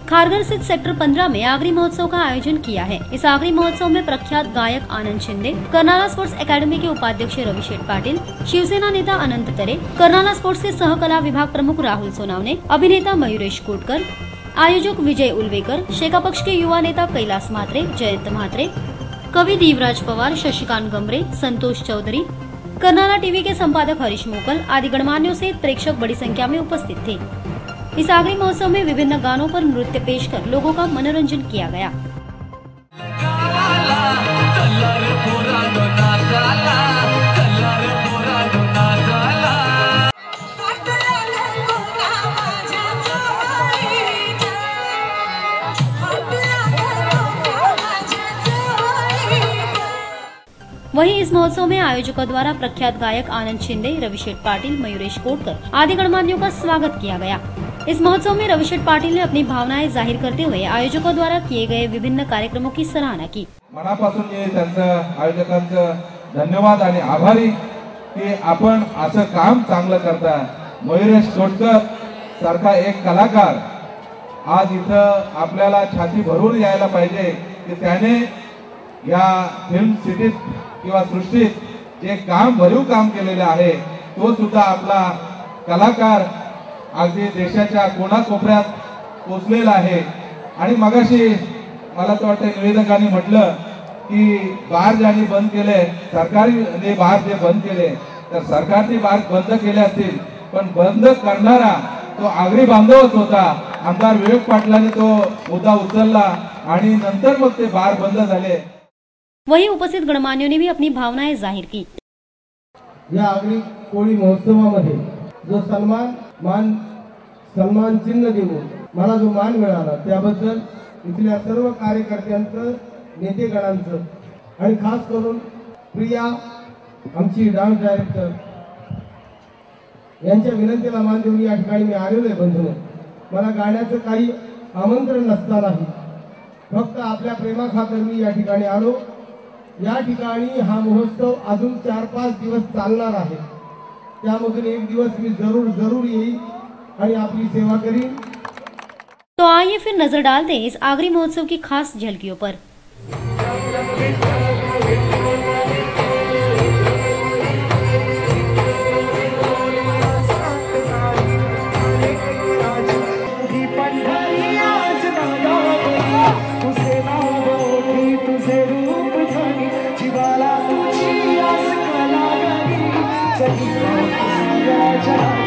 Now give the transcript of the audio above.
खारघर स्थित सेक्टर 15 में आगरी महोत्सव का आयोजन किया है। इस आगरी महोत्सव में प्रख्यात गायक आनंद शिंदे, कर्नाला स्पोर्ट्स एकेडमी के उपाध्यक्ष रविशेठ पाटिल, शिवसेना नेता अनंत तरे, कर्नाला स्पोर्ट्स के सहकला विभाग प्रमुख राहुल सोनावने, अभिनेता मयुरेश कोटकर, आयोजक विजय उलवेकर, शेका पक्ष के युवा नेता कैलास म्हात्रे, जयंत म्हात्रे, कवि देवराज पवार, शशिकांत गमरे, संतोष चौधरी, कर्नाला टीवी के संपादक हरीश मोकल आदि गणमान्यों सहित प्रेक्षक बड़ी संख्या में उपस्थित थे। इस आगरी महोत्सव में विभिन्न गानों पर नृत्य पेश कर लोगों का मनोरंजन किया गया। वहीं इस महोत्सव में आयोजकों द्वारा प्रख्यात गायक आनंद शिंदे, रविशेठ पाटिल, मयुरेश कोटकर आदि गणमान्यों का स्वागत किया गया। इस महोत्सव में रविशेठ पाटिल ने अपनी भावनाएं जाहिर करते हुए आयोजकों द्वारा किए गए विभिन्न कार्यक्रमों की सराहना की। मनापासून त्यांचं आयोजकांचं धन्यवाद आणि आभारी की आपण असं काम चांगलं करता। मयुरेश कोटकर सारखा एक कलाकार आज इथं आपल्याला छाती भरून यायला पाहिजे की त्याने या फिल्म सिटीत किंवा सृष्टीत जे भरीव काम केलेले आहे तो सुद्धा आपला कलाकार अगदी देशाच्या कोणाकोपऱ्यात पोहोचलेला आहे। आणि मगाशी मला तर वाटतं निवेदकांनी म्हटलं की बार ज्यांनी बंद केले, सरकारने बार जे बंद केले तर सरकारने बार बंद केले असतील पण बंद करणारा तो आगरी बांधवच होता। आमदार विवेक पाटलांनी तो मुद्दा उचलला आणि नंतर मग ते बार बंद झाले। वहीं उपस्थित गणमान्यों ने भी अपनी भावनाएं जाहिर की। या आगरी कोळी महोत्सवामध्ये जो सन्मान चिन्ह देऊन मला जो मान मिळाला त्याबद्दल इथल्या सर्व कार्यकर्त्यांचं, नेतेगणांचं आणि खास करून प्रिया आमची डान्स डायरेक्टर यांच्या विनंतीला मान देऊन या ठिकाणी मी आलेलो आहे। बंधूंनो, मला गाण्याचं काही आमंत्रण नसतानाही फक्त आपल्या प्रेमाखातर मी या ठिकाणी आलो। या ठिकाणी हा महोत्सव अजून 4-5 दिवस चालणार आहे। त्यामधून एक दिवस मी जरूर येईल आणि आपली सेवा करीन। तो आइए फिर नजर डालते हैं इस आगरी महोत्सव की खास झलकियों पर। Thank you.